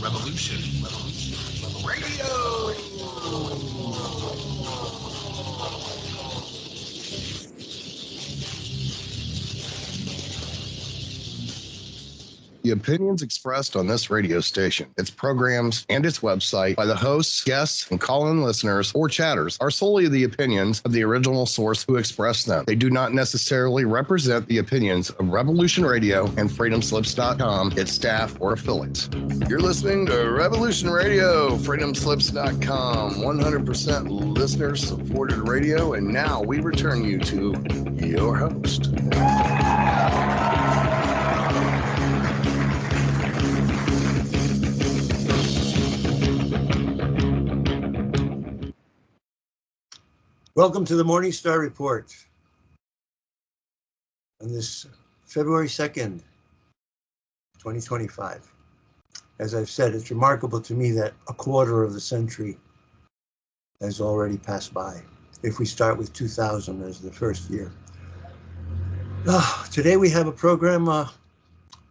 Revolution Radio. The opinions expressed on this radio station, its programs, and its website by the hosts, guests, and call-in listeners or chatters are solely the opinions of the original source who expressed them. They do not necessarily represent the opinions of Revolution Radio and freedomslips.com, its staff, or affiliates. You're listening to Revolution Radio, freedomslips.com, 100% listener-supported radio, and now we return you to your host. Welcome to the Morningstar Report on this February 2nd, 2025. As I've said, it's remarkable to me that a quarter of the century has already passed by, if we start with 2000 as the first year. Today we have a program, a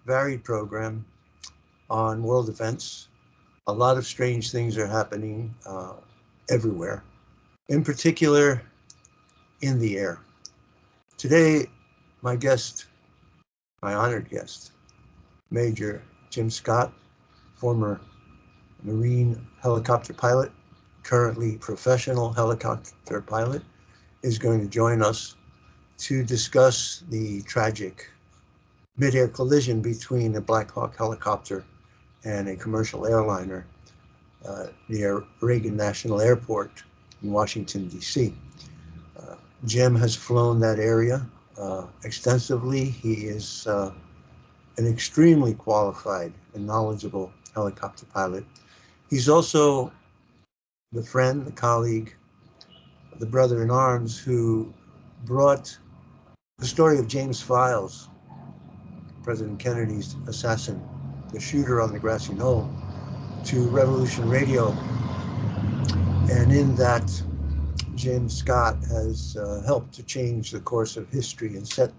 varied program on world events. A lot of strange things are happening everywhere. In particular, in the air. Today, my guest, my honored guest, Major Jim Scott, former Marine helicopter pilot, currently professional helicopter pilot, is going to join us to discuss the tragic mid-air collision between a Blackhawk helicopter and a commercial airliner near Reagan National Airport in Washington, D.C. Jim has flown that area extensively. He is an extremely qualified and knowledgeable helicopter pilot. He's also the friend, the colleague, the brother in arms who brought the story of James Files, President Kennedy's assassin, the shooter on the grassy knoll, to Revolution Radio. And in that, James Scott has helped to change the course of history and set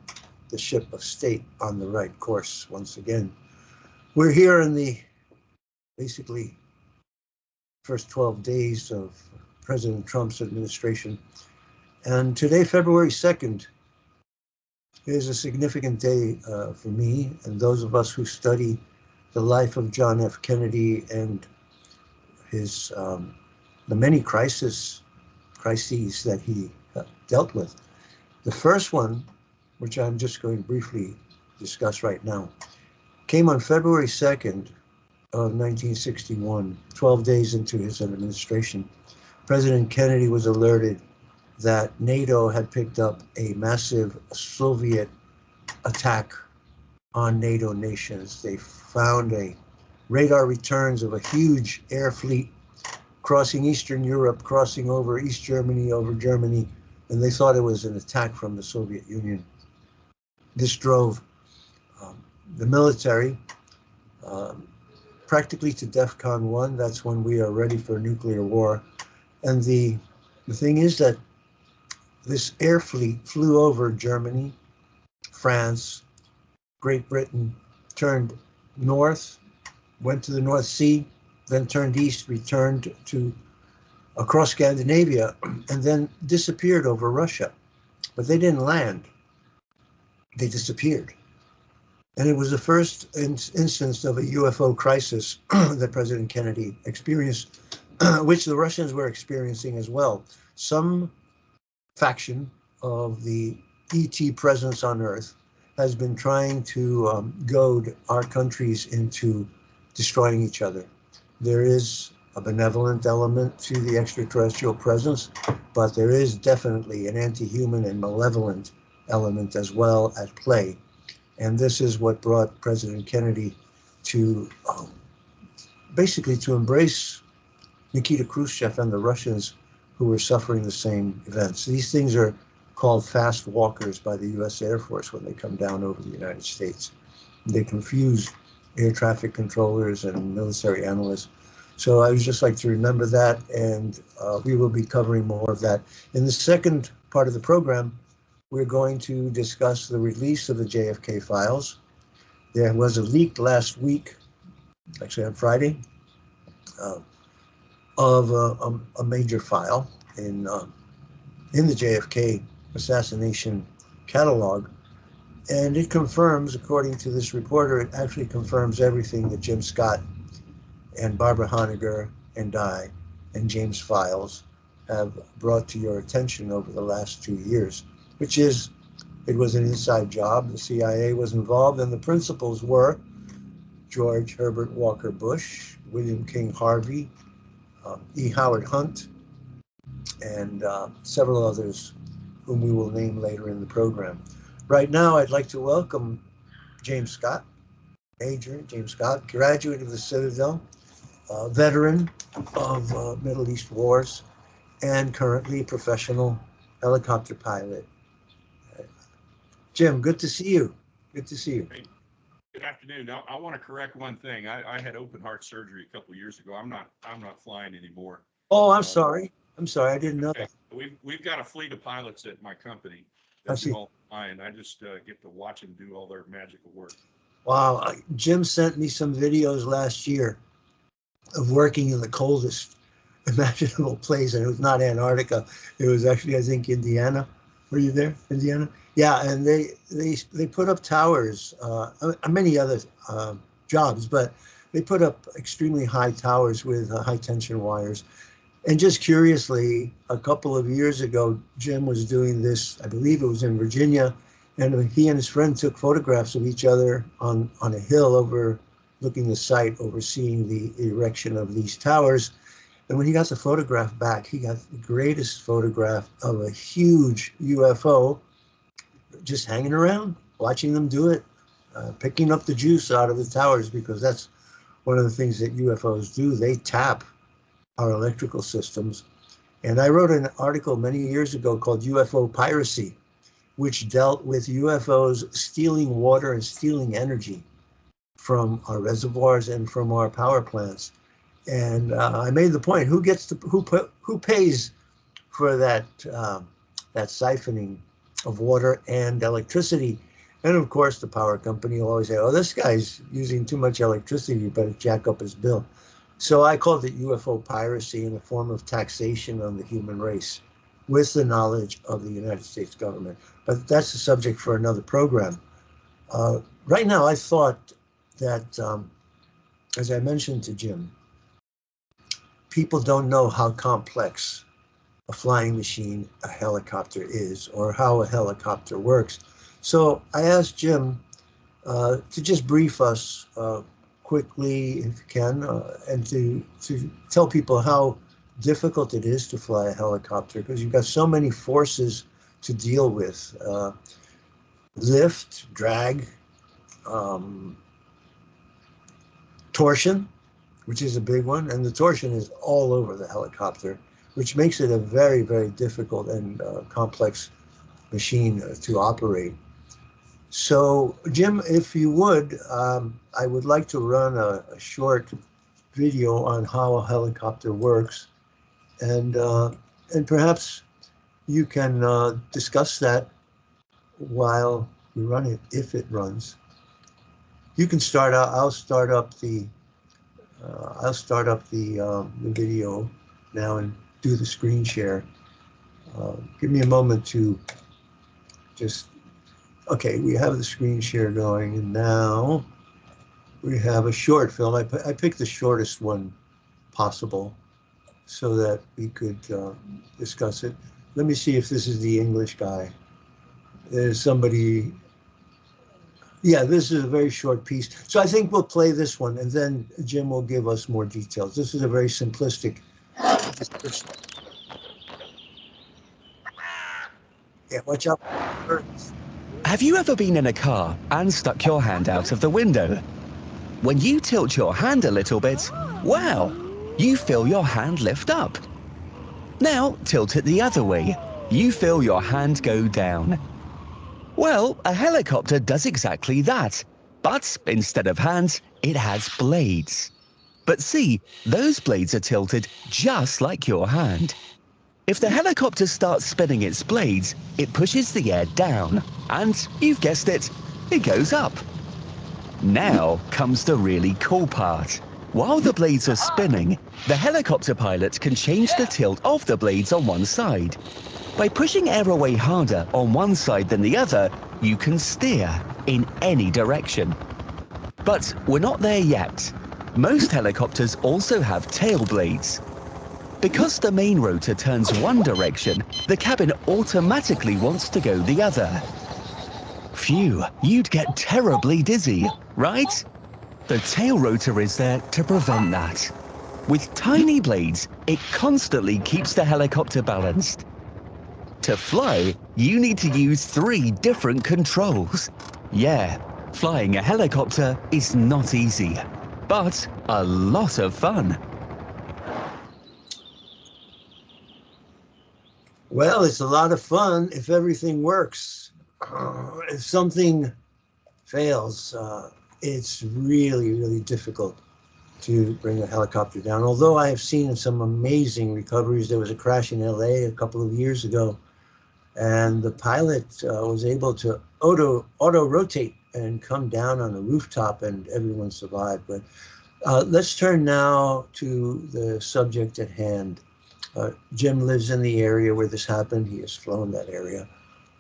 the ship of state on the right course once again. We're here in the basically first 12 days of President Trump's administration. And today, February 2nd, is a significant day for me and those of us who study the life of John F. Kennedy and his the many crises that he dealt with. The first one, which I'm just going to briefly discuss right now, came on February 2nd of 1961, 12 days into his administration. President Kennedy was alerted that NATO had picked up a massive Soviet attack on NATO nations. They found a radar returns of a huge air fleet crossing Eastern Europe, crossing over East Germany, over Germany, and they thought it was an attack from the Soviet Union. This drove the military practically to DEFCON 1. That's when we are ready for nuclear war. And the thing is that this air fleet flew over Germany, France, Great Britain, turned north, went to the North Sea, then turned east, returned to across Scandinavia, and then disappeared over Russia. But they didn't land. They disappeared. And it was the first instance of a UFO crisis that President Kennedy experienced, which the Russians were experiencing as well. Some faction of the ET presence on Earth has been trying to goad our countries into destroying each other. There is a benevolent element to the extraterrestrial presence, but there is definitely an anti-human and malevolent element as well at play. And this is what brought President Kennedy to basically to embrace Nikita Khrushchev and the Russians who were suffering the same events. These things are called fast walkers by the U.S. Air Force when they come down over the United States. They confuse air traffic controllers and military analysts. So I would just like to remember that, and we will be covering more of that. In the second part of the program, we're going to discuss the release of the JFK files. There was a leak last week, actually on Friday, uh, of a major file in the JFK assassination catalog. And it confirms, according to this reporter, it actually confirms everything that Jim Scott and Barbara Honegger and I and James Files have brought to your attention over the last 2 years, which is it was an inside job. The CIA was involved, and the principals were George Herbert Walker Bush, William King Harvey, E. Howard Hunt, and several others whom we will name later in the program. Right now, I'd like to welcome James Scott, Major James Scott, graduate of the Citadel, veteran of Middle East wars, and currently professional helicopter pilot. Jim, good to see you. Good to see you. Hey, good afternoon. Now, I want to correct one thing. I had open heart surgery a couple of years ago. I'm not flying anymore. Oh, I'm sorry. I'm sorry. I didn't know that. We've got a fleet of pilots at my company. I see. All flying. I just get to watch them do all their magical work. Wow. Jim sent me some videos last year of working in the coldest imaginable place, and it was not Antarctica. It was actually, I think, Indiana. Were you there, Indiana? Yeah, and they put up towers, many other jobs, but they put up extremely high towers with high tension wires. And just curiously, a couple of years ago, Jim was doing this, I believe it was in Virginia, and he and his friend took photographs of each other on a hill overlooking the site, overseeing the erection of these towers. And when he got the photograph back, he got the greatest photograph of a huge UFO just hanging around, watching them do it, picking up the juice out of the towers, because that's one of the things that UFOs do. They tap our electrical systems. And I wrote an article many years ago called UFO Piracy, which dealt with UFOs stealing water and stealing energy from our reservoirs and from our power plants. And I made the point: who pays for that siphoning of water and electricity? And of course, the power company will always say, "Oh, this guy's using too much electricity. You better jack up his bill." So I called it UFO piracy, in a form of taxation on the human race, with the knowledge of the United States government. But that's a subject for another program. Right now, I thought that, as I mentioned to Jim, people don't know how complex a flying machine, a helicopter is, or how a helicopter works. So I asked Jim to just brief us quickly, if you can, and to tell people how difficult it is to fly a helicopter, because you've got so many forces to deal with. Lift, drag, torsion, which is a big one, and the torsion is all over the helicopter, which makes it a very, very difficult and complex machine to operate. So, Jim, if you would, I would like to run a short video on how a helicopter works, and perhaps you can discuss that while we run it, if it runs. You can start out. I'll start up the video now and do the screen share. Give me a moment to just. Okay, we have the screen share going, and now we have a short film. I picked the shortest one possible so that we could discuss it. Let me see if this is the English guy. There's somebody. Yeah, this is a very short piece. So I think we'll play this one, and then Jim will give us more details. This is a very simplistic description. Yeah, watch out for birds. Have you ever been in a car and stuck your hand out of the window? When you tilt your hand a little bit, wow, you feel your hand lift up. Now tilt it the other way. You feel your hand go down. Well, a helicopter does exactly that, but instead of hands, it has blades. But see, those blades are tilted just like your hand. If the helicopter starts spinning its blades, it pushes the air down, and you've guessed it, it goes up. Now comes the really cool part. While the blades are spinning, the helicopter pilot can change the tilt of the blades on one side. By pushing air away harder on one side than the other, you can steer in any direction. But we're not there yet. Most helicopters also have tail blades. Because the main rotor turns one direction, the cabin automatically wants to go the other. Phew, you'd get terribly dizzy, right? The tail rotor is there to prevent that. With tiny blades, it constantly keeps the helicopter balanced. To fly, you need to use 3 different controls. Yeah, flying a helicopter is not easy, but a lot of fun. Well, it's a lot of fun if everything works. If something fails, it's really, really difficult to bring a helicopter down. Although I have seen some amazing recoveries. There was a crash in LA a couple of years ago, and the pilot was able to auto rotate and come down on a rooftop, and everyone survived. But let's turn now to the subject at hand. Jim lives in the area where this happened. He has flown that area.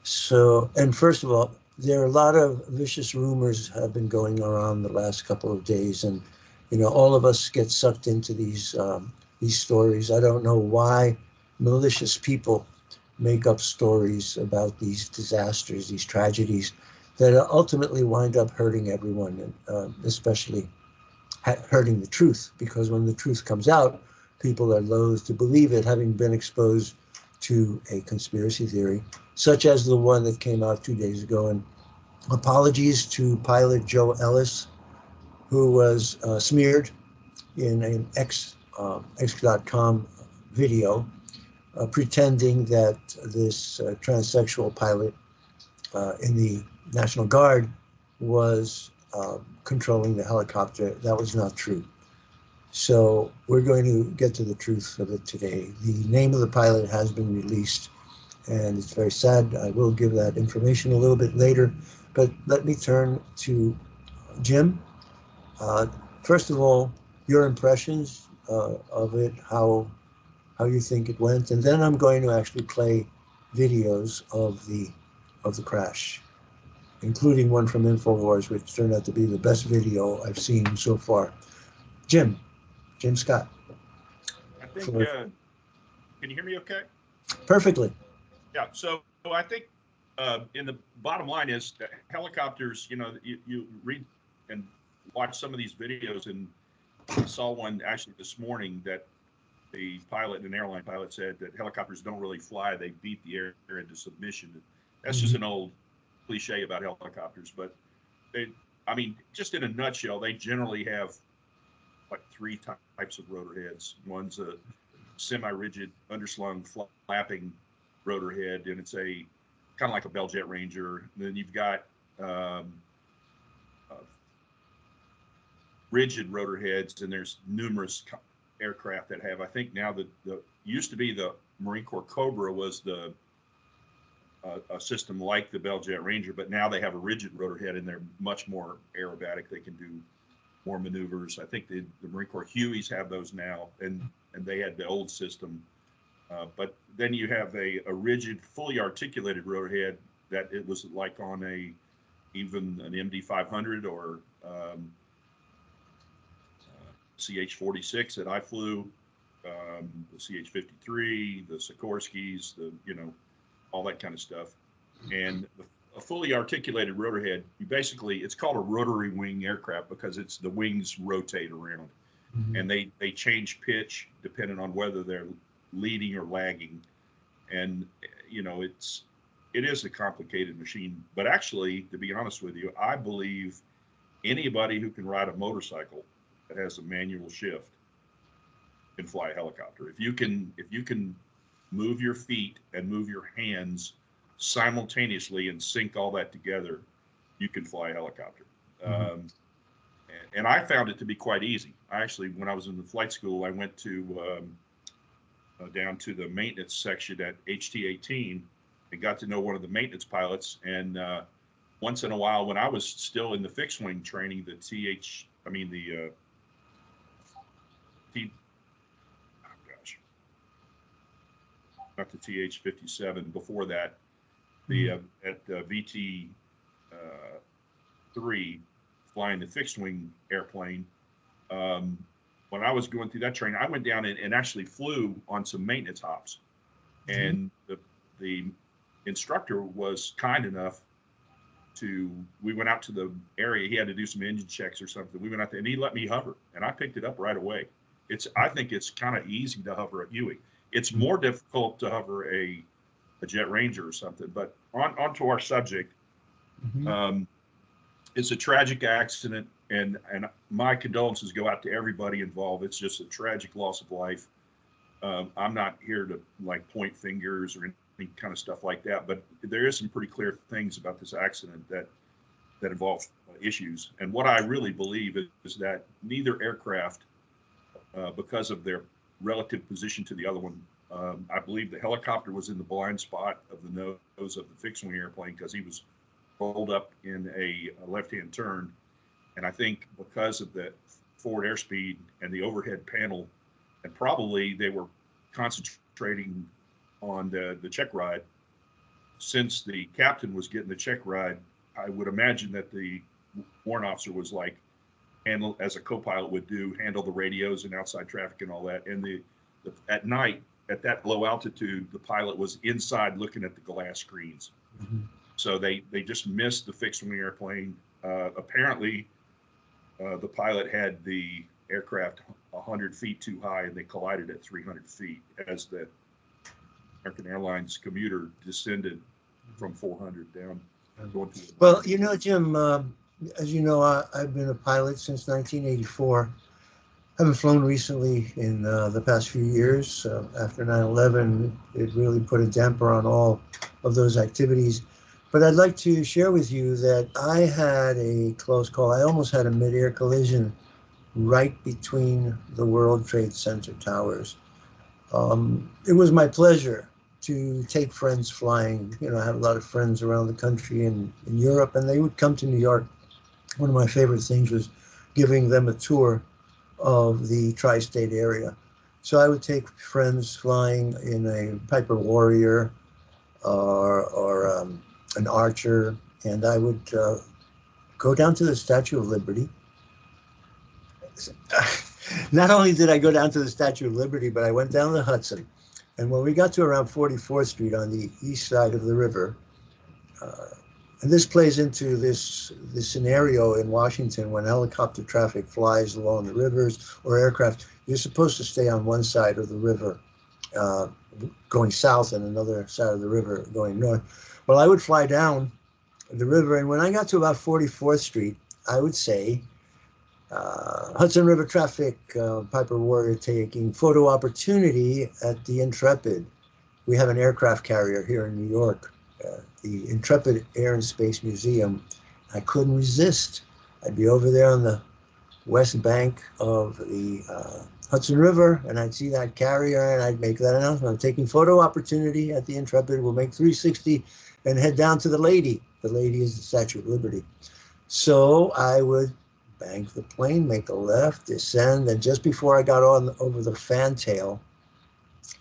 So, and first of all, there are a lot of vicious rumors have been going around the last couple of days, and all of us get sucked into these stories. I don't know why malicious people make up stories about these disasters, these tragedies that ultimately wind up hurting everyone, and especially hurting the truth, because when the truth comes out, people are loath to believe it, having been exposed to a conspiracy theory, such as the one that came out 2 days ago. And apologies to pilot Joe Ellis, who was smeared in an X.com video, pretending that this transsexual pilot in the National Guard was controlling the helicopter. That was not true. So we're going to get to the truth of it today. The name of the pilot has been released, and it's very sad. I will give that information a little bit later, but let me turn to Jim. First of all, your impressions of it, how you think it went, and then I'm going to actually play videos of the crash, including one from InfoWars, which turned out to be the best video I've seen so far. Jim Scott. I think, can you hear me okay? Perfectly. Yeah, so I think in the bottom line is that helicopters, you read and watch some of these videos, and I saw one actually this morning that the pilot, an airline pilot, said that helicopters don't really fly, they beat the air into submission. That's just an old cliche about helicopters, but just in a nutshell, they generally have like 3 types of rotor heads. One's a semi-rigid, underslung, flapping rotor head, and it's a kind of like a Bell Jet Ranger. And then you've got rigid rotor heads, and there's numerous aircraft that have. I think now the used to be the Marine Corps Cobra was the a system like the Bell Jet Ranger, but now they have a rigid rotor head, and they're much more aerobatic. They can do more maneuvers. I think the Marine Corps Hueys have those now, and they had the old system. But then you have a rigid, fully articulated rotor head that it was like on even an MD-500 or CH-46 that I flew, the CH-53, the Sikorskys, all that kind of stuff. And a fully articulated rotor head, it's called a rotary wing aircraft because the wings rotate around, and they change pitch depending on whether they're leading or lagging. And it is a complicated machine, but actually, to be honest with you, I believe anybody who can ride a motorcycle that has a manual shift can fly a helicopter. If you can move your feet and move your hands simultaneously and sync all that together, you can fly a helicopter. And I found it to be quite easy. I actually, when I was in the flight school, I went to down to the maintenance section at HT-18 and got to know one of the maintenance pilots. And once in a while, when I was still in the fixed wing training, the not the TH-57. Before that, the at VT 3, flying the fixed wing airplane. When I was going through that training, I went down and actually flew on some maintenance hops, and the instructor was kind enough we went out to the area. He had to do some engine checks or something. We went out there and he let me hover, and I picked it up right away. I think it's kind of easy to hover at Huey. It's more difficult to hover a Jet Ranger or something. But on to our subject. It's a tragic accident, and my condolences go out to everybody involved. It's just a tragic loss of life. I'm not here to point fingers or any kind of stuff like that, but there is some pretty clear things about this accident that involve issues. And what I really believe is that neither aircraft, because of their relative position to the other one, I believe the helicopter was in the blind spot of the nose of the fixed wing airplane because he was rolled up in a left-hand turn. And I think because of the forward airspeed and the overhead panel, and probably they were concentrating on the check ride, since the captain was getting the check ride, I would imagine that the warrant officer was handle, as a co-pilot would do, handle the radios and outside traffic and all that. And at night, at that low altitude, the pilot was inside looking at the glass screens. So they just missed the fixed wing airplane. Apparently, the pilot had the aircraft 100 feet too high, and they collided at 300 feet as the American Airlines commuter descended from 400 down. Well, Jim, as you know, I've been a pilot since 1984. I haven't flown recently in the past few years. After 9/11, it really put a damper on all of those activities. But I'd like to share with you that I had a close call. I almost had a mid-air collision right between the World Trade Center towers. It was my pleasure to take friends flying. I have a lot of friends around the country and in Europe, and they would come to New York. One of my favorite things was giving them a tour of the tri-state area. So I would take friends flying in a Piper Warrior or an Archer, and I would go down to the Statue of Liberty. Not only did I go down to the Statue of Liberty, but I went down the Hudson. And when we got to around 44th Street on the east side of the river, and this plays into this scenario in Washington when helicopter traffic flies along the rivers or aircraft, you're supposed to stay on one side of the river going south and another side of the river going north. Well, I would fly down the river, and when I got to about 44th Street, I would say, Hudson River traffic, Piper Warrior taking photo opportunity at the Intrepid. We have an aircraft carrier here in New York, the Intrepid Air and Space Museum. I couldn't resist. I'd be over there on the west bank of the Hudson River, and I'd see that carrier, and I'd make that announcement. I'm taking photo opportunity at the Intrepid. We'll make 360 and head down to the Lady. The Lady is the Statue of Liberty. So I would bank the plane, make a left, descend, and just before I got on over the fantail,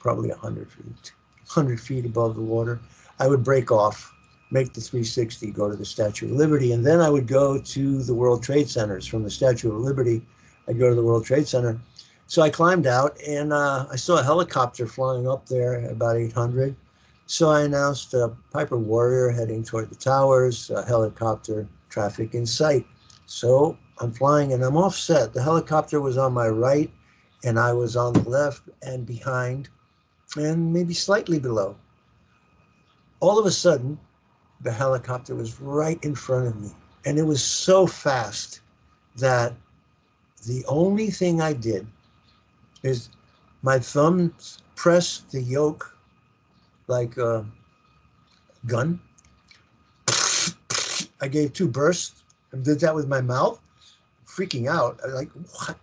probably 100 feet above the water, I would break off, make the 360, go to the Statue of Liberty, and then I would go to the World Trade Centers. From the Statue of Liberty, I'd go to the World Trade Center. So I climbed out, and I saw a helicopter flying up there at about 800. So I announced Piper Warrior heading toward the towers, helicopter traffic in sight. So I'm flying and I'm offset. The helicopter was on my right and I was on the left and behind and maybe slightly below. All of a sudden, the helicopter was right in front of me, and it was so fast that the only thing I did is my thumbs pressed the yoke like a gun. I gave 2 bursts and did that with my mouth, freaking out. I like, what?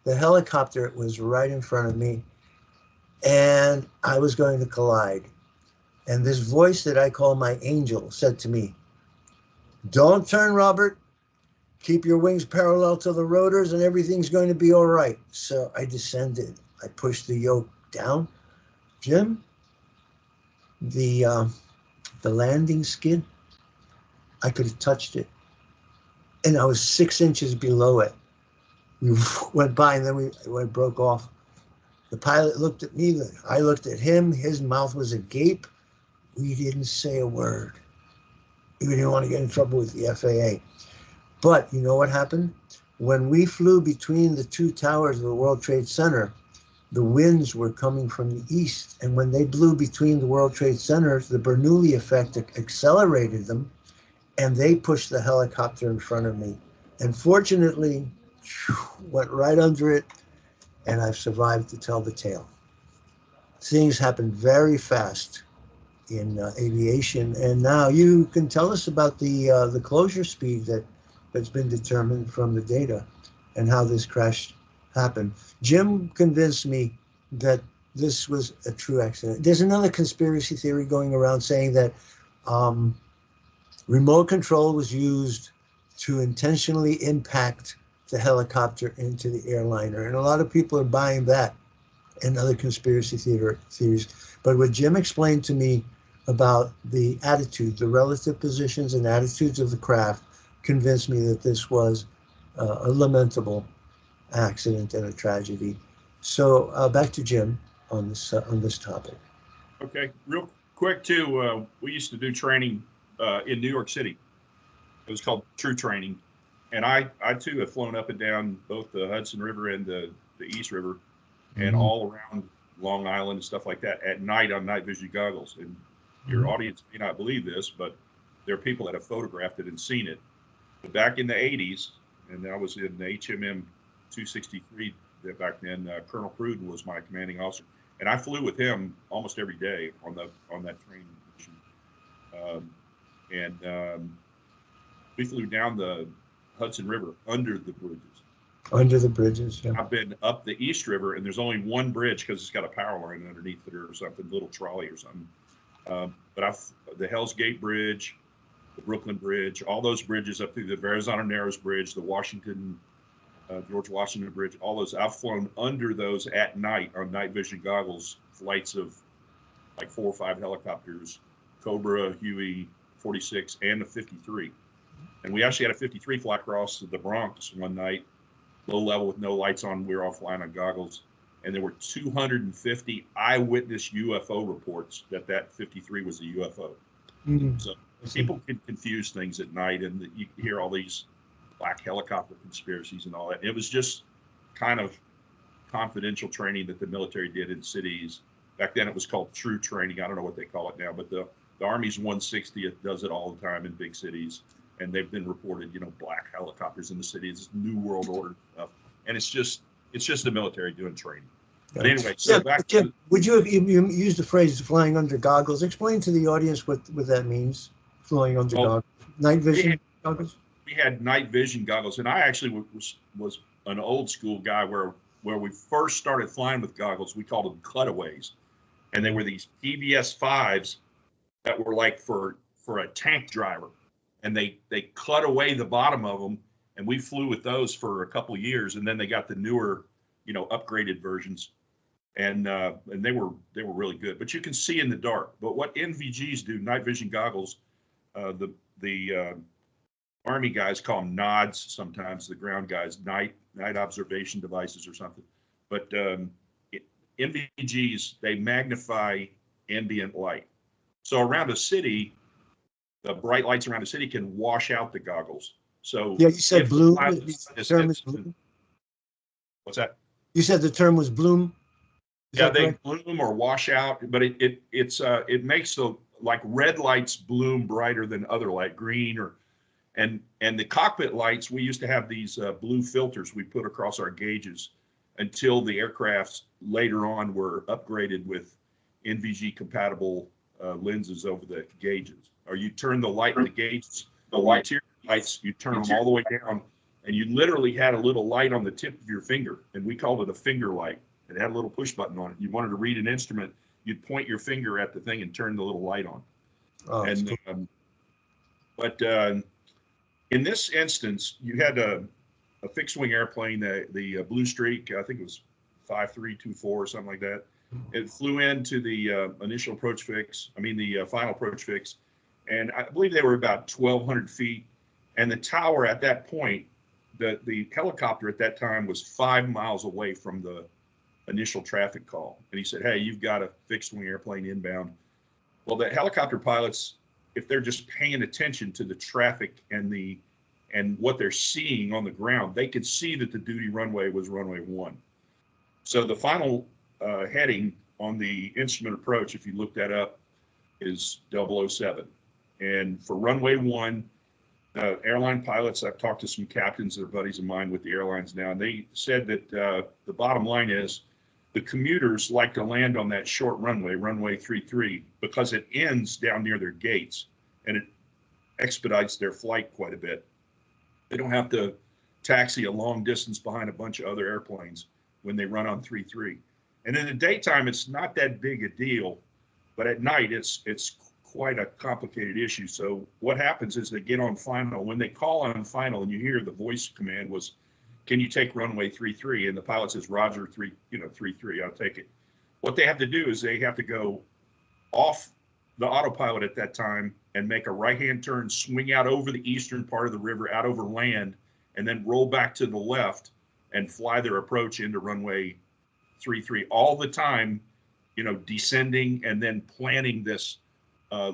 The helicopter was right in front of me, and I was going to collide. And this voice that I call my angel said to me, "Don't turn, Robert. keep your wings parallel to the rotors and everything's going to be all right. So I descended. I pushed the yoke down. Jim, the landing skid, I could have touched it. And I was 6 inches below it. We went by and then we broke off. The pilot looked at me. I looked at him. His mouth was agape. We didn't say a word. We didn't want to get in trouble with the FAA. But you know what happened? When we flew between the two towers of the World Trade Center, the winds were coming from the east. And when they blew between the World Trade Centers, the Bernoulli effect accelerated them, and they pushed the helicopter in front of me. And fortunately, went right under it, and I've survived to tell the tale. Things happen very fast in aviation, and now you can tell us about the closure speed that's been determined from the data and how this crash happened. Jim convinced me that this was a true accident. There's another conspiracy theory going around saying that remote control was used to intentionally impact the helicopter into the airliner, and a lot of people are buying that and other conspiracy theories. But what Jim explained to me about the attitude, the relative positions and attitudes of the craft, convinced me that this was a lamentable accident and a tragedy. So back to Jim on this topic. Okay, real quick too. We used to do training in New York City. It was called True Training, and I too have flown up and down both the Hudson River and the East River, and all around Long Island and stuff like that at night on night vision goggles. And your audience may not believe this, but there are people that have photographed it and seen it. But back in the 80s, and I was in the HMM 263 back then. Colonel Pruden was my commanding officer, and I flew with him almost every day on that training mission. We flew down the Hudson River under the bridges. Under the bridges, yeah. I've been up the East River, and there's only one bridge because it's got a power line underneath it or something, little trolley or something. But the Hell's Gate Bridge, the Brooklyn Bridge, all those bridges up through the Verrazano Narrows Bridge, the George Washington Bridge, all those, I've flown under those at night on night vision goggles, flights of like 4 or 5 helicopters, Cobra, Huey, 46, and the 53. And we actually had a 53 fly across the Bronx one night, low level with no lights on. We were all flying on goggles, and there were 250 eyewitness UFO reports that 53 was a UFO. So people can confuse things at night, and you hear all these black helicopter conspiracies and all that. It was just kind of confidential training that the military did in cities. Back then it was called True Training. I don't know what they call it now, but the Army's 160th does it all the time in big cities. And they've been reported, black helicopters in the cities, New World Order stuff. And it's just the military doing training. But anyway, so back to... Would you use the phrase flying under goggles? Explain to the audience what that means, flying under goggles. Night vision goggles? We had night vision goggles, and I actually was an old school guy where we first started flying with goggles. We called them cutaways. And they were these PBS 5s that were like for a tank driver. And they cut away the bottom of them, and we flew with those for a couple of years. And then they got the newer, upgraded versions, and they were really good. But you can see in the dark. But what NVGs do, night vision goggles, the Army guys call them nods sometimes. The ground guys, night observation devices or something. But NVGs, they magnify ambient light. So around a city, the bright lights around the city can wash out the goggles. So yeah, you said bloom. The term is bloom. What's that? You said the term was bloom. Yeah, they bloom or wash out, but it makes the like red lights bloom brighter than other light, green and the cockpit lights. We used to have these blue filters we put across our gauges until the aircrafts later on were upgraded with NVG compatible lenses over the gauges. Or you turn the light in the gauges, the interior lights, you turn them all the way down, and you literally had a little light on the tip of your finger, and we called it a finger light. It had a little push button on it. You wanted to read an instrument, you'd point your finger at the thing and turn the little light on. Oh, and cool. In this instance, you had a fixed wing airplane, the Blue Streak, I think it was 5324 or something like that. It flew into the initial approach fix, the final approach fix, and I believe they were about 1,200 feet. And the tower at that point, the helicopter at that time was 5 miles away from the initial traffic call. And he said, hey, you've got a fixed wing airplane inbound. Well, the helicopter pilots, if they're just paying attention to the traffic and what they're seeing on the ground, they could see that the duty runway was runway 1. So the final heading on the instrument approach, if you look that up, is 007. And for runway 1, airline pilots, I've talked to some captains that are buddies of mine with the airlines now, and they said that the bottom line is the commuters like to land on that short runway, runway 33, because it ends down near their gates and it expedites their flight quite a bit. They don't have to taxi a long distance behind a bunch of other airplanes when they run on 33. And in the daytime, it's not that big a deal, but at night, it's quite a complicated issue. So what happens is they get on final. When they call on final and you hear the voice command was, can you take runway 33? And the pilot says, Roger, 33, I'll take it. What they have to do is they have to go off the autopilot at that time and make a right-hand turn, swing out over the eastern part of the river, out over land, and then roll back to the left and fly their approach into runway 33 all the time, descending and then planning this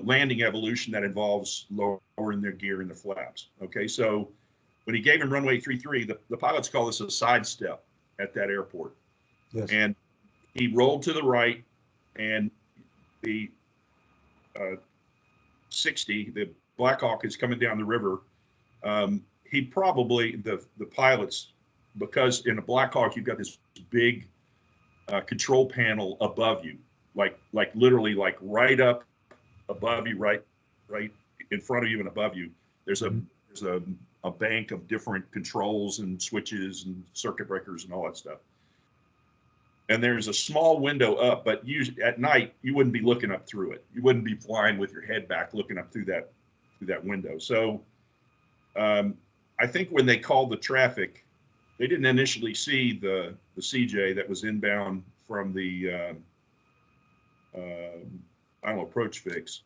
landing evolution that involves lowering their gear in the flaps. Okay, so when he gave him runway 33, the pilots call this a sidestep at that airport. Yes. And he rolled to the right, and the 60, the Blackhawk is coming down the river. He probably, the pilots, because in a Blackhawk, you've got this big control panel above you, like literally like right up above you, right in front of you and above you. There's a bank of different controls and switches and circuit breakers and all that stuff. And there's a small window up, but usually at night you wouldn't be looking up through it. You wouldn't be flying with your head back looking up through that window. So I think when they called the traffic, they didn't initially see the CJ that was inbound from the final approach fix.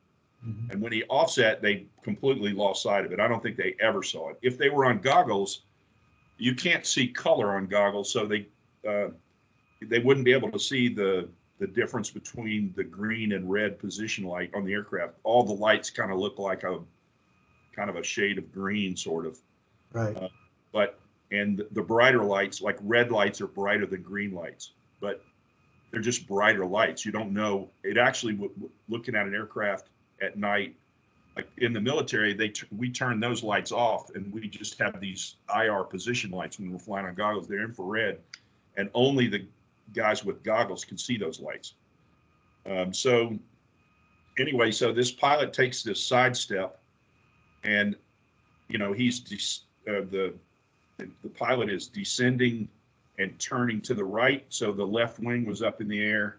Mm-hmm. And when he offset, they completely lost sight of it. I don't think they ever saw it. If they were on goggles, you can't see color on goggles, so they wouldn't be able to see the difference between the green and red position light on the aircraft. All the lights kind of look like a shade of green, sort of. Right. And the brighter lights, like red lights, are brighter than green lights, but they're just brighter lights. You don't know. It actually, looking at an aircraft at night, like in the military, we turn those lights off, and we just have these IR position lights when we're flying on goggles. They're infrared, and only the guys with goggles can see those lights. So anyway, so this pilot takes this sidestep, and the pilot is descending and turning to the right. So the left wing was up in the air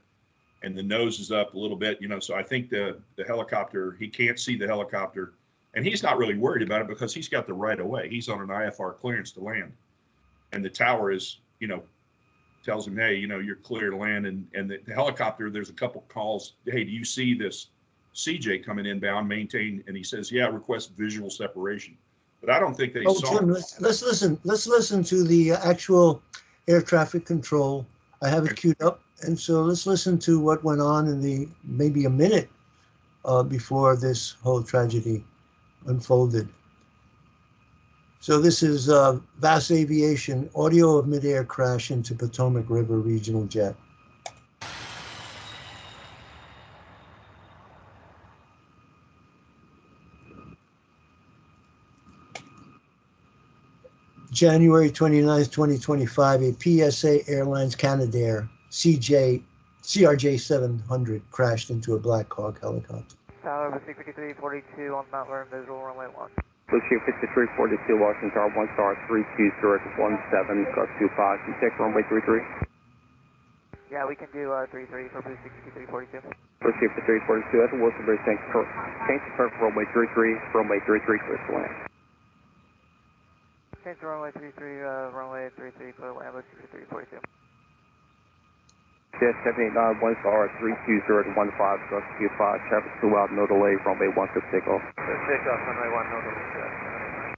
and the nose is up a little bit, so I think the helicopter, he can't see the helicopter, and he's not really worried about it because he's got the right of way. He's on an IFR clearance to land, and the tower is, tells him, hey, you're clear to land. And the helicopter, there's a couple calls. Hey, do you see this CJ coming inbound, maintain? And he says, yeah, request visual separation. But I don't think they saw. Jim, let's listen. Let's listen to the actual air traffic control. I have it queued up, and so let's listen to what went on in maybe a minute before this whole tragedy unfolded. So this is VAS Aviation, audio of midair crash into Potomac River regional jet. January 29th, 2025, a PSA Airlines Canadair CRJ 700 crashed into a Blackhawk helicopter. Tower 5342 on Mount Vernon, visual runway 1. Blue Sheep 5342, Washington Tower 1 star 32 Zurich 17, gust 25. Can you take runway 33? Yeah, we can do 33 for Blue Sheep 5342. Blue Sheep 5342, that's a Wilson Bridge, thanks. Change to perfect runway 33, clear to land. Change to runway 33, runway 33, clear land, look 342. Jet 789, 1 star, 320 to 15, Gus Q5, traffic 2 out, no delay, runway 1 to takeoff. Takeoff, runway 1, no delay, Jet 789.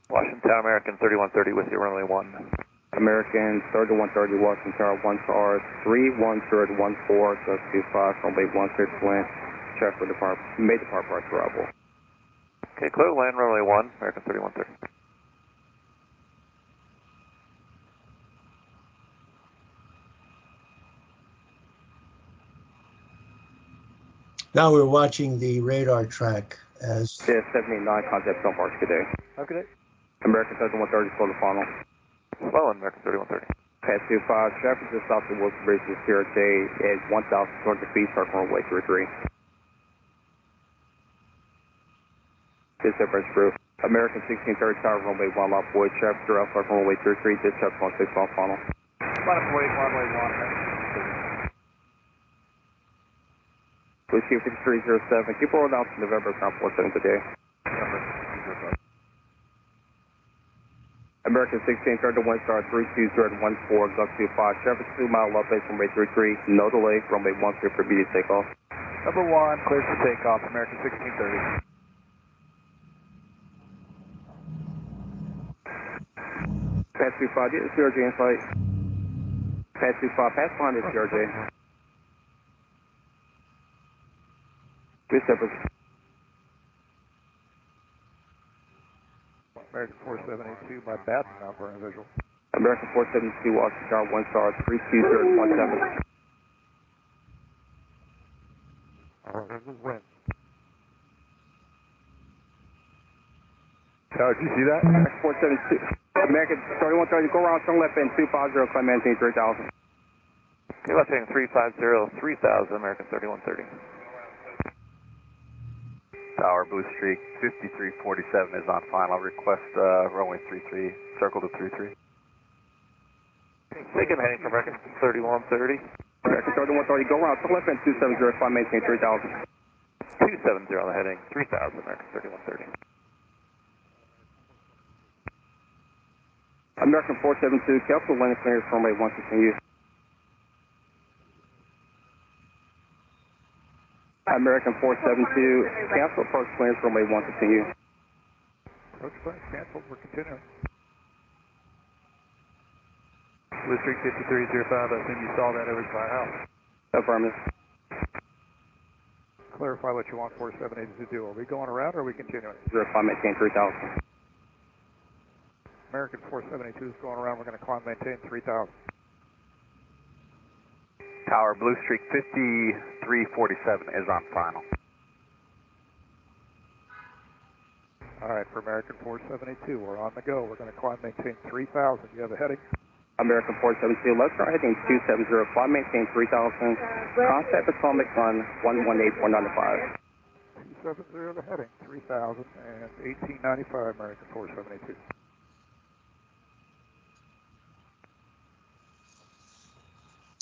Washington Tower, American 3130 with you, runway 1. American 3130, Washington Tower, 1 star, 310 to 14, Gus Q5, runway 1 clear to land, traffic depart, may depart prior to arrival. Okay, clear to land, runway 1, American 3130. Now we're watching the radar track as Jet 789, contact on March, good day. Okay. American 3130, slow the funnel. Slow, American 3130. Pass 25, traffic just off the Wilson Bridge to CRJ at 1,200 feet, start runway 33. Dispatch crew. American 1630 Tower, runway 1, lot void, traffic throughout, start runway 33, dispatch 16 off funnel. Left wait, runway 1. Whiskey 5307, keep rolling down to November, ground 47 today. American 1630 to 1 star, 320 to 14, Gus 25, traffic 2 mile up base, runway 33, no delay, runway 1 clear for immediate takeoff. Number 1, clear for takeoff, American 1630. Pass 25, get the CRJ in sight. Pass 25, pass behind the CRJ. Good separate. American 4782, my bat's not burning visual. American 472, Washington Tower, 1 star, 320 to 17. This is wind. Tower, did you see that? American 472. American 3130, go around, turn left end 250, climb maintain 3000. Okay, left heading 350, 3000, American 3130. Tower, Blue Streak 5347 is on final. Request runway 33, circle to 33. Taking heading for American 3130. American 3130, go around, turn left end 270, climb maintain 3000. 270 on the heading, 3000, American 3130. American 472, cancel landing clearance for runway 1 continue. American 472, cancel approach clearance for runway 1 continue. Approach clearance canceled, we're continuing. Blue Streak 5305, I assume you saw that over by house. Affirmative. Clarify what you want 478 to do. Are we going around or are we continuing? 0, climb maintain 3000. American 472 is going around, we're going to climb maintain 3000. Tower, Blue Streak 5347 is on final. All right, for American 472, we're on the go. We're going to climb maintain 3000. You have a heading? American 472, let's start heading 270, climb maintain 3000. Contact Atomic on 118495. 270 the heading, 3000 and 1895, American 472.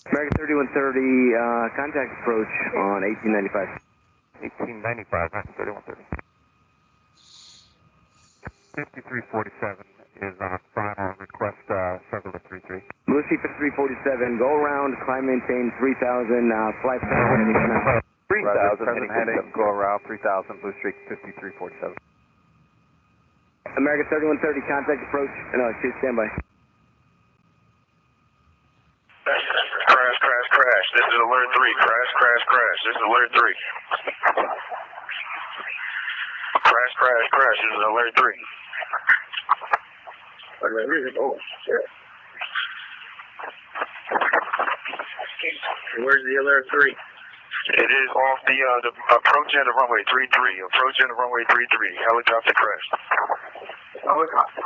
American 3130, contact approach on 1895. 1895, American 3130. 5347 is on final. Request circle to 33. Blue Sheep 5347, go around, climb maintain 3000, flight path. 3000 heading, go around 3000, Blue Streak 5347. American 3130, contact approach, shoot standby. Crash, crash, crash. This is alert 3. Crash, crash, crash. This is alert 3. Crash, crash, crash. This is alert 3. Oh, shit. Where's the alert 3? It is off the approach end of runway 33. Approach end of runway 33. Helicopter crash. Helicopter.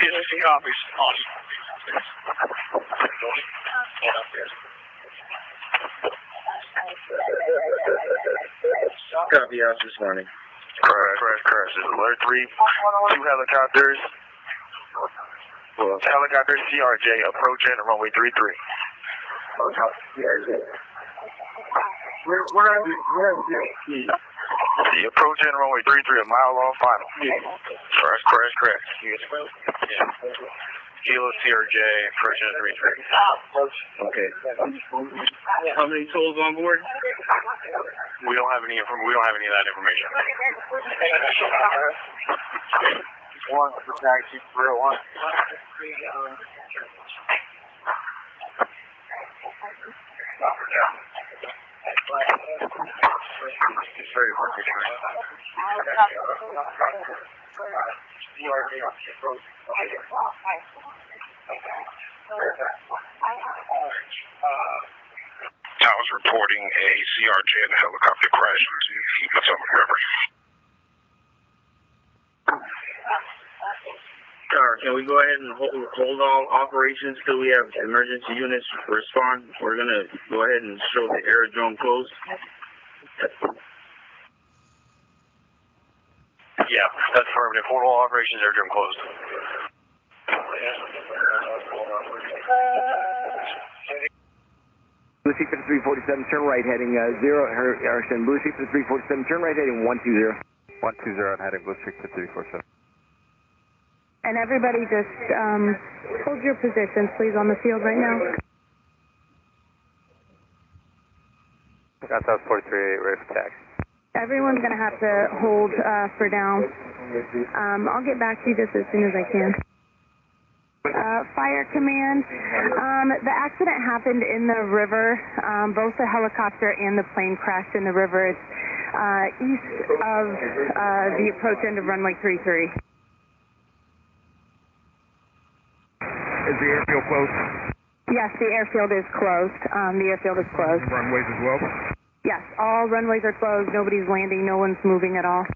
Yes, the office on. Copy out this morning. Crash, crash, crash. This is alert 3. 2 helicopters. Helicopter CRJ approach end of runway 33. CRJ. Where are you? The approach in runway 33, a mile off final. Crash. Yeah. Kilo CRJ, approach in 33. Okay. How many tolls on board? We don't have any of that information. One for taxi, 301. Towers reporting a CRJ and a helicopter crash into the Potomac River. Can we go ahead and hold all operations till we have emergency units respond? We're going to go ahead and show the aerodrome closed. Yeah, that's affirmative. Hold all operations, aerodrome closed. Blue Sheep for the 347, turn right heading 0, Harrison. Blue Sheep for the 347, turn right heading 120. 120 on heading Blue Sheep for 347. And everybody just hold your positions, please, on the field right now. Got that 43, ready for taxi. Everyone's going to have to hold for down. I'll get back to you just as soon as I can. Fire Command, the accident happened in the river. Both the helicopter and the plane crashed in the river. It's east of the approach end of runway 33. Is the airfield closed? Yes, the airfield is closed. The airfield is closed. Runways as well? Yes, all runways are closed. Nobody's landing. No one's moving at all.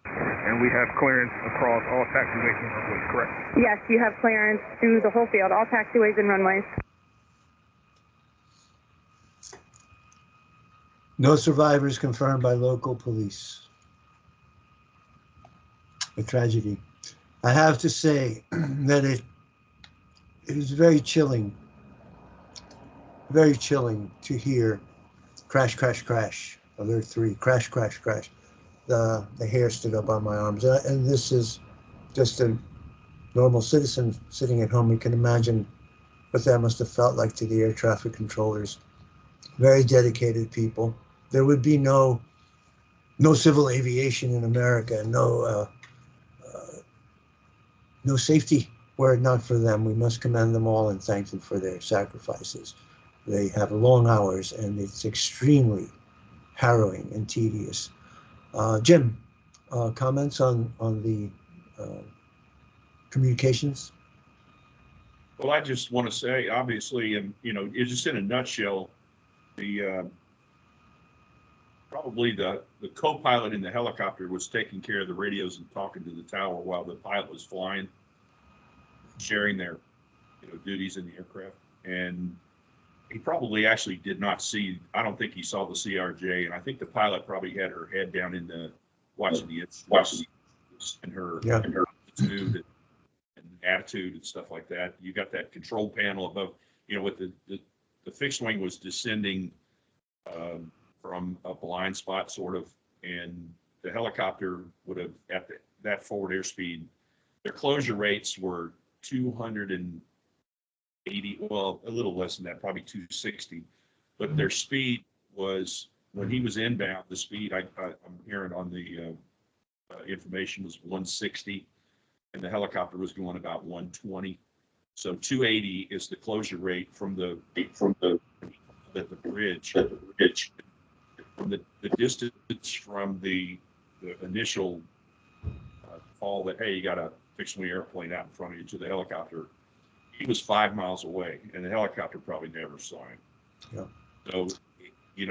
And we have clearance across all taxiways and runways, correct? Yes, you have clearance through the whole field, all taxiways and runways. No survivors confirmed by local police. A tragedy. I have to say that it is very chilling to hear crash, alert 3, crash. The hair stood up on my arms. And this is just a normal citizen sitting at home. You can imagine what that must have felt like to the air traffic controllers. Very dedicated people. There would be no civil aviation in America, no safety were it not for them. We must commend them all and thank them for their sacrifices. They have long hours and it's extremely harrowing and tedious. Jim, comments on the communications? Well, I just want to say, obviously, and it's just in a nutshell, the probably the co-pilot in the helicopter was taking care of the radios and talking to the tower while the pilot was flying, sharing their duties in the aircraft. And he probably actually did not see, I don't think he saw the CRJ, and I think the pilot probably had her head down in the watching the instruments and her attitude and attitude and stuff like that. You got that control panel above, with the fixed wing was descending from a blind spot sort of, and the helicopter would have at that forward airspeed, their closure rates were 280, well, a little less than that, probably 260, but their speed was, when he was inbound, the speed I'm hearing on the information was 160, and the helicopter was going about 120. So 280 is the closure rate from the bridge. From the distance from the initial call that, hey, you got a fixed wing airplane out in front of you to the helicopter, he was 5 miles away, and the helicopter probably never saw him. Yeah. So, he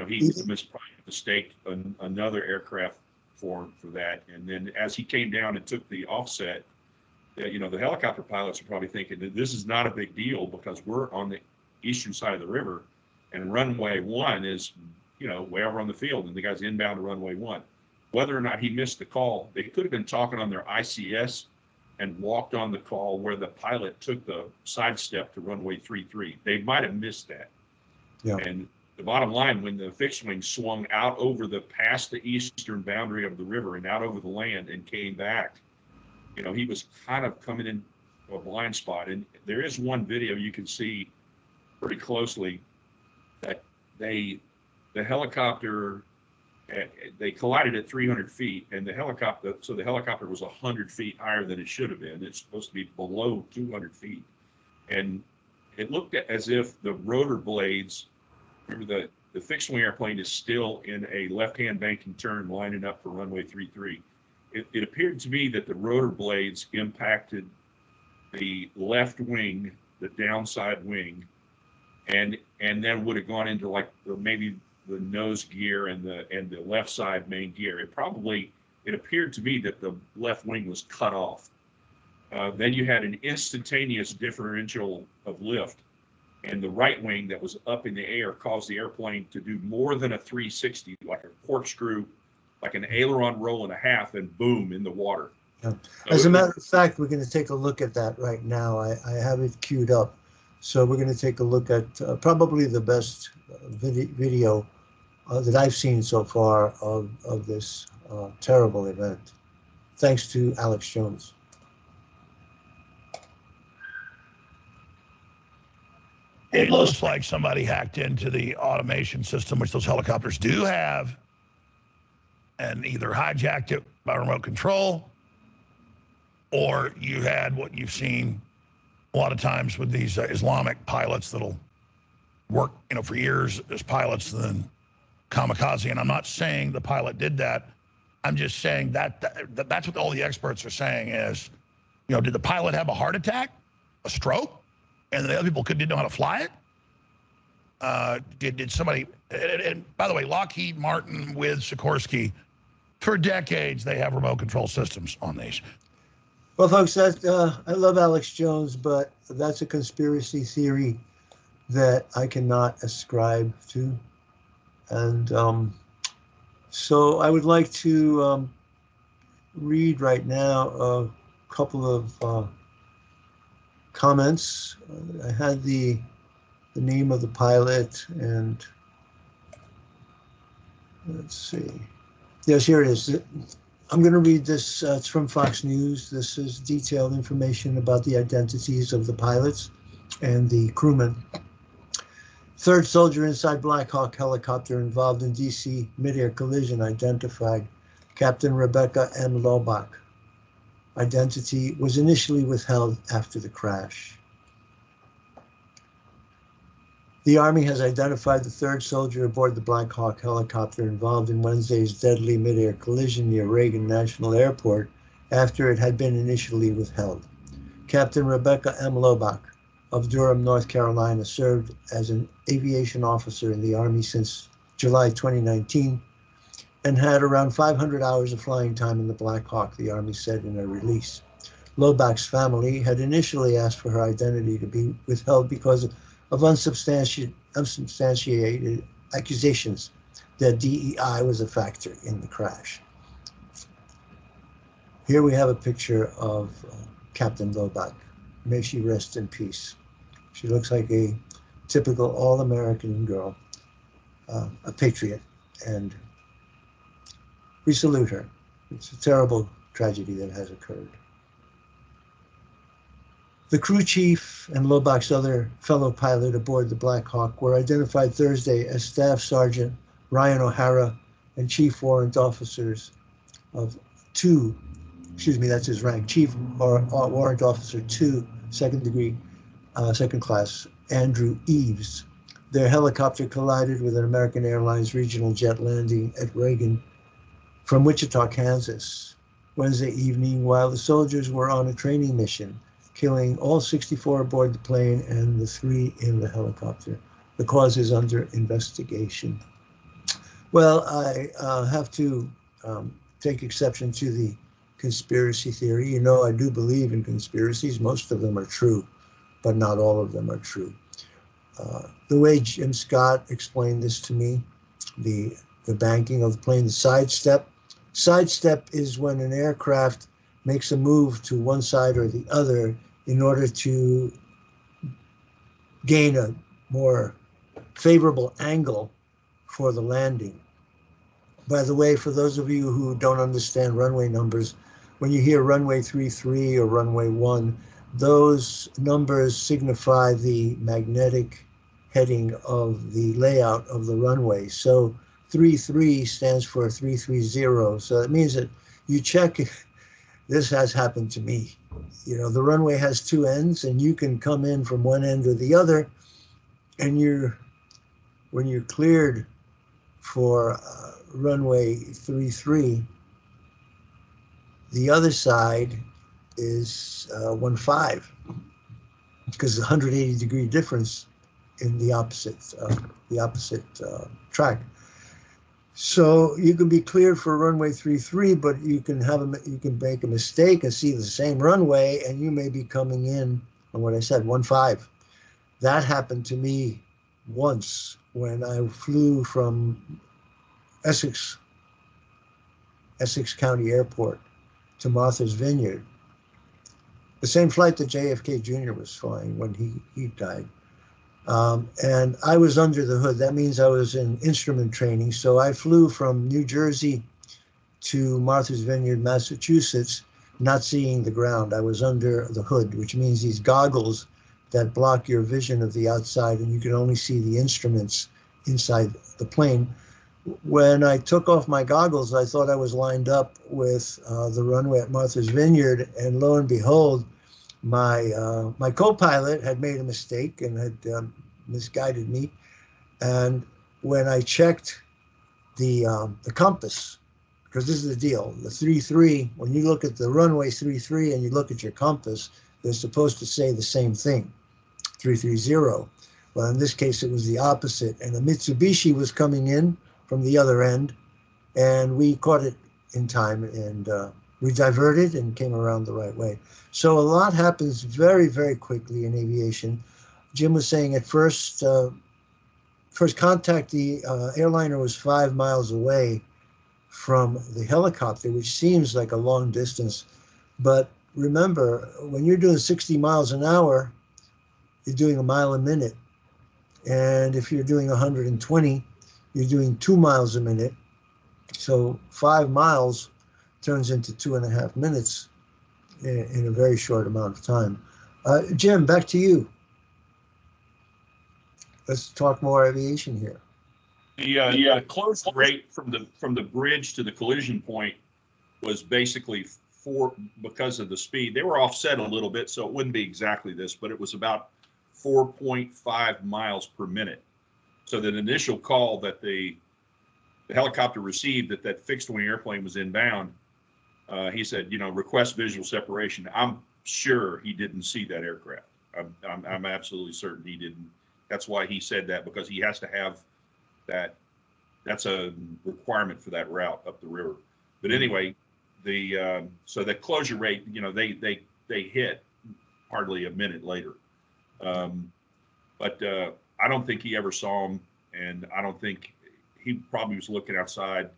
mistaked another aircraft for that. And then as he came down and took the offset, the helicopter pilots are probably thinking that this is not a big deal because we're on the eastern side of the river, and runway 1 is, way over on the field, and the guy's inbound to runway 1. Whether or not he missed the call, they could have been talking on their ICS and walked on the call where the pilot took the sidestep to runway 33. They might have missed that. Yeah. And the bottom line, when the fixed wing swung out over past the eastern boundary of the river and out over the land and came back, he was kind of coming in a blind spot. And there is one video you can see pretty closely that the helicopter, they collided at 300 feet, and the helicopter was 100 feet higher than it should have been. It's supposed to be below 200 feet. And it looked as if the rotor blades, remember the fixed wing airplane is still in a left-hand banking turn lining up for runway 33. It appeared to me that the rotor blades impacted the left wing, the downside wing, and then would have gone into like maybe the nose gear and the left side main gear. It appeared to me that the left wing was cut off. Then you had an instantaneous differential of lift, and the right wing that was up in the air caused the airplane to do more than a 360, like a corkscrew, like an aileron roll and a half, and boom, in the water. Yeah. As a matter of fact, we're going to take a look at that right now. I have it queued up. So we're going to take a look at probably the best video that I've seen so far of this terrible event. Thanks to Alex Jones. It looks like somebody hacked into the automation system, which those helicopters do have, and either hijacked it by remote control, or you had what you've seen a lot of times with these Islamic pilots that'll work, for years as pilots, and then kamikaze. And I'm not saying the pilot did that. I'm just saying that's what all the experts are saying is, did the pilot have a heart attack, a stroke, and the other people didn't know how to fly it? Did somebody, and by the way, Lockheed Martin with Sikorsky, for decades, they have remote control systems on these. Well, folks, I love Alex Jones, but that's a conspiracy theory that I cannot ascribe to. And so I would like to read right now a couple of comments. I had the name of the pilot, and let's see. Yes, here it is. I'm going to read this. It's from Fox News. This is detailed information about the identities of the pilots and the crewmen. Third soldier inside Blackhawk helicopter involved in DC mid-air collision identified. Captain Rebecca M. Lobach. Identity was initially withheld after the crash. The Army has identified the third soldier aboard the Blackhawk helicopter involved in Wednesday's deadly mid-air collision near Reagan National Airport after it had been initially withheld. Captain Rebecca M. Lobach of Durham, North Carolina, served as an aviation officer in the Army since July 2019 and had around 500 hours of flying time in the Blackhawk, the Army said in a release. Lobach's family had initially asked for her identity to be withheld because of unsubstantiated accusations that DEI was a factor in the crash. Here we have a picture of Captain Lobach. May she rest in peace. She looks like a typical all-American girl, a patriot, and we salute her. It's a terrible tragedy that has occurred. The crew chief and Lobach's other fellow pilot aboard the Blackhawk were identified Thursday as Staff Sergeant Ryan O'Hara and Chief Warrant Officers of 2, that's his rank, Chief Warrant Officer 2, second class, Andrew Eves. Their helicopter collided with an American Airlines regional jet landing at Reagan from Wichita, Kansas, Wednesday evening while the soldiers were on a training mission, killing all 64 aboard the plane and the 3 in the helicopter. The cause is under investigation. Well, I have to take exception to the conspiracy theory. I do believe in conspiracies. Most of them are true, but not all of them are true. The way Jim Scott explained this to me, the banking of the plane, the sidestep. Sidestep is when an aircraft makes a move to one side or the other in order to gain a more favorable angle for the landing. By the way, for those of you who don't understand runway numbers, when you hear runway 33 or runway 1, those numbers signify the magnetic heading of the layout of the runway. So 33 stands for 330. So that means that you check, this has happened to me. You know, the runway has two ends and you can come in from one end or the other, and when you're cleared for runway 33, the other side is 15, because there's a 180-degree difference in the opposite track. So you can be cleared for runway 33, but you can make a mistake and see the same runway, and you may be coming in on what I said, 15. That happened to me once when I flew from Essex County Airport to Martha's Vineyard, the same flight that JFK Jr. was flying when he died. And I was under the hood. That means I was in instrument training. So I flew from New Jersey to Martha's Vineyard, Massachusetts, not seeing the ground. I was under the hood, which means these goggles that block your vision of the outside, and you can only see the instruments inside the plane. When I took off my goggles, I thought I was lined up with the runway at Martha's Vineyard, and lo and behold, my co-pilot had made a mistake and had misguided me. And when I checked the compass, because this is the deal, the 33, when you look at the runway 33 and you look at your compass, they're supposed to say the same thing, 330. Well, in this case, it was the opposite, and a Mitsubishi was coming in from the other end, and we caught it in time, and we diverted and came around the right way. So a lot happens very, very quickly in aviation. Jim was saying at first contact, the airliner was 5 miles away from the helicopter, which seems like a long distance. But remember, when you're doing 60 miles an hour, you're doing a mile a minute. And if you're doing 120, you're doing 2 miles a minute. So 5 miles turns into 2.5 minutes in a very short amount of time. Jim, back to you. Let's talk more aviation here. The close rate from the bridge to the collision point was basically because of the speed. They were offset a little bit, so it wouldn't be exactly this, but it was about 4.5 miles per minute. So that initial call that the helicopter received that fixed wing airplane was inbound, he said, request visual separation. I'm sure he didn't see that aircraft. I'm absolutely certain he didn't. That's why he said that, because he has to have that. That's a requirement for that route up the river. But anyway, so the closure rate, they hit hardly a minute later. But I don't think he ever saw him, and I don't think he probably was looking outside.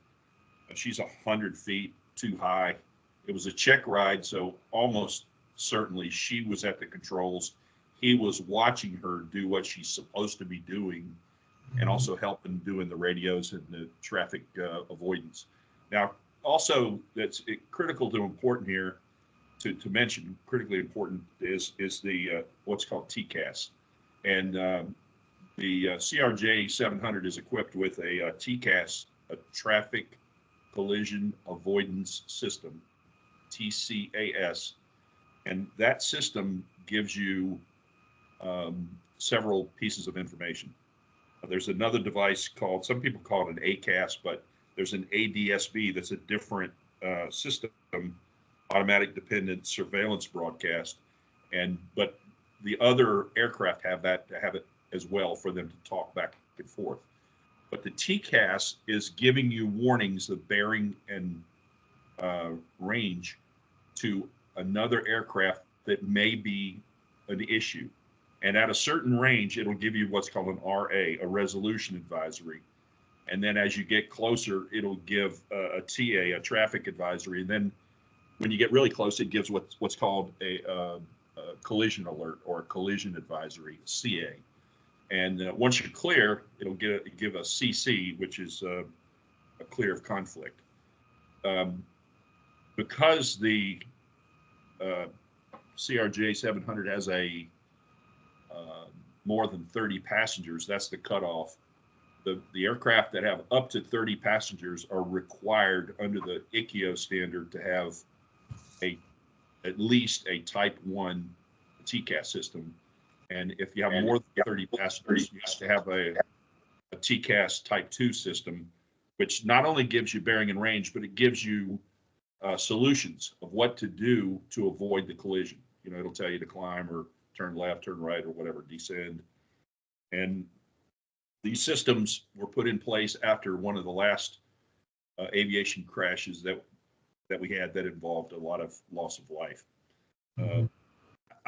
She's 100 feet too high. It was a check ride, so almost certainly she was at the controls. He was watching her do what she's supposed to be doing, and also helping doing the radios and the traffic avoidance. Now, also, that's critical to important here to mention. Critically important is the what's called TCAS, and the CRJ 700 is equipped with a TCAS, a traffic collision avoidance system, TCAS, and that system gives you several pieces of information. There's another device called, some people call it an ACAS, but there's an ADSB that's a different system, automatic dependent surveillance broadcast, but the other aircraft have it as well for them to talk back and forth. But the TCAS is giving you warnings of bearing and range to another aircraft that may be an issue. And at a certain range, it'll give you what's called an RA, a resolution advisory. And then as you get closer, it'll give a TA, a traffic advisory. And then when you get really close, it gives what's called a collision alert or a collision advisory, CA. And once you're clear, it'll give a CC, which is a clear of conflict. Because the CRJ 700 has a more than 30 passengers, that's the cutoff. The aircraft that have up to 30 passengers are required under the ICAO standard to have at least a Type 1 TCAS system. And if you have more than 30 passengers, you have to have a TCAS Type 2 system, which not only gives you bearing and range, but it gives you solutions of what to do to avoid the collision. You know, it'll tell you to climb or turn left, turn right, or whatever, descend. And these systems were put in place after one of the last aviation crashes that we had that involved a lot of loss of life.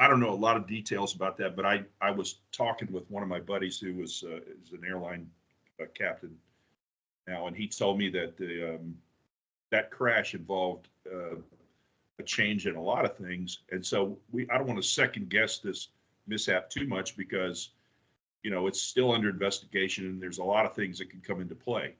I don't know a lot of details about that, but I was talking with one of my buddies who was is an airline captain now, and he told me that that crash involved a change in a lot of things, and so I don't want to second guess this mishap too much because, you know, it's still under investigation and there's a lot of things that can come into play.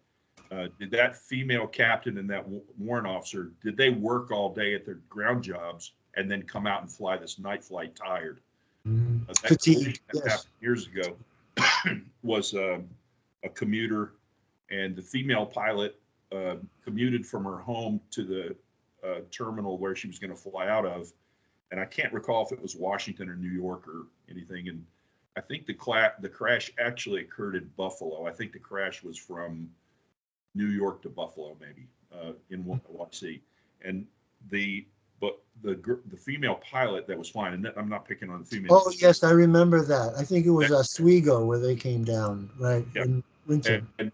Did that female captain and that warrant officer, did they work all day at their ground jobs and then come out and fly this night flight tired? That collision that happened years ago was a commuter, and the female pilot commuted from her home to the terminal where she was going to fly out of. And I can't recall if it was Washington or New York or anything. And I think the crash actually occurred in Buffalo. I think the crash was from New York to Buffalo, maybe in Waukesha. And the female pilot that was flying, and I'm not picking on the female. Oh yes, I remember that. I think it was Oswego where they came down, right? Yeah. In winter. And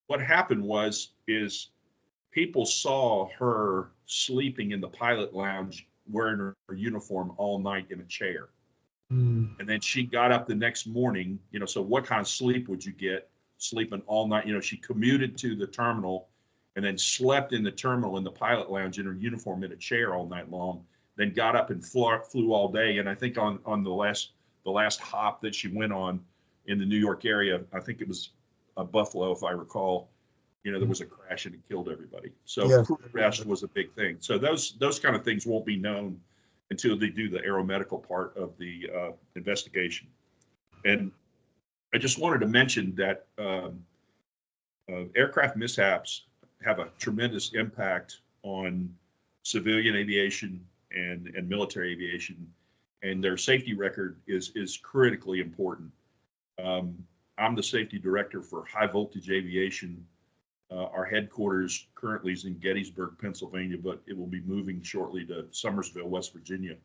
what happened is people saw her sleeping in the pilot lounge wearing her uniform all night in a chair. And then she got up the next morning, you know, so what kind of sleep would you get sleeping all night? You know, she commuted to the terminal and then slept in the terminal in the pilot lounge in her uniform in a chair all night long, then got up and flew all day. And I think on the last hop that she went on in the New York area, I think it was Buffalo, if I recall, you know, there was a crash and it killed everybody. So crew rest was a big thing. So those kind of things won't be known until they do the aeromedical part of the investigation. And I just wanted to mention that aircraft mishaps have a tremendous impact on civilian aviation and military aviation, and their safety record is critically important. I'm the safety director for high voltage aviation. Our headquarters currently is in Gettysburg, Pennsylvania, but it will be moving shortly to Summersville, West Virginia.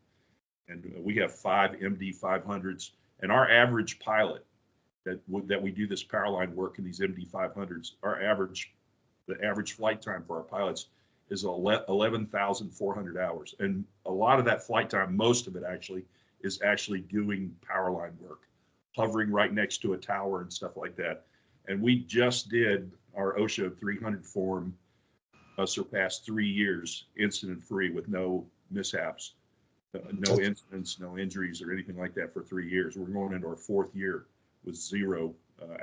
And we have 5 MD-500s, and our average pilot that we do this power line work in these MD-500s, the average flight time for our pilots is 11,400 hours. And a lot of that flight time, most of it actually, is actually doing power line work, hovering right next to a tower and stuff like that. And we just did our OSHA 300 form, surpassed 3 years incident-free with no mishaps, no incidents, no injuries or anything like that for 3 years. We're going into our 4th year with 0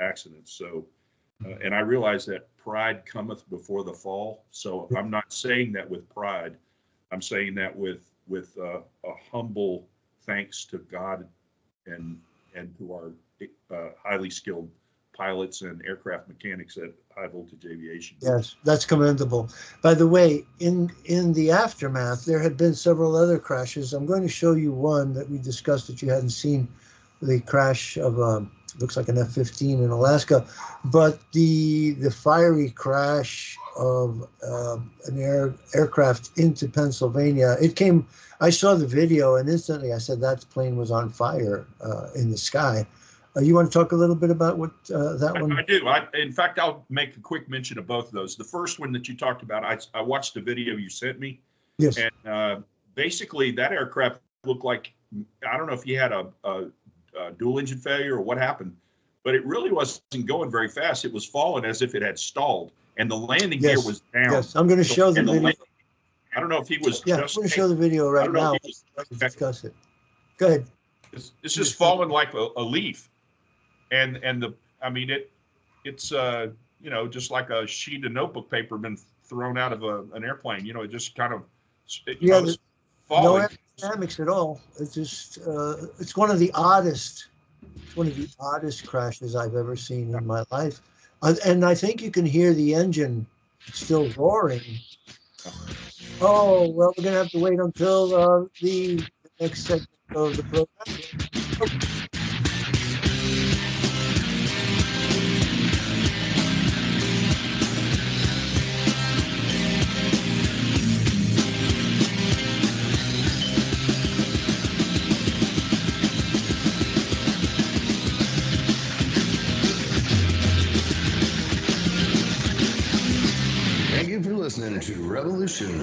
accidents. So, and I realize that pride cometh before the fall. So I'm not saying that with pride. I'm saying that with a humble thanks to God and to our highly skilled pilots and aircraft mechanics at high voltage aviation. Yes, that's commendable. By the way, in the aftermath, there had been several other crashes. I'm going to show you one that we discussed that you hadn't seen, the crash of looks like an F-15 in Alaska, but the fiery crash of an aircraft into Pennsylvania. It came. I saw the video and instantly I said that plane was on fire in the sky. You want to talk a little bit about what that one? I do. In fact, I'll make a quick mention of both of those. The first one that you talked about, I watched the video you sent me. Yes. And basically, that aircraft looked like, I don't know if you had a dual engine failure or what happened, but it really wasn't going very fast. It was falling as if it had stalled, and the landing gear was down. Yes, I'm going to show the video. I don't know if he was just. I'm going to show the video right now. Let's discuss it. Go ahead. It's just falling like a leaf. and I mean it's you know, just like a sheet of notebook paper been thrown out of an airplane. You know, it just kind of it's falling. No aerodynamics at all. It's just it's one of the oddest crashes I've ever seen in my life. And I think you can hear the engine still roaring. Oh, well, we're going to have to wait until the next segment of the program. Thank you for listening to Revolution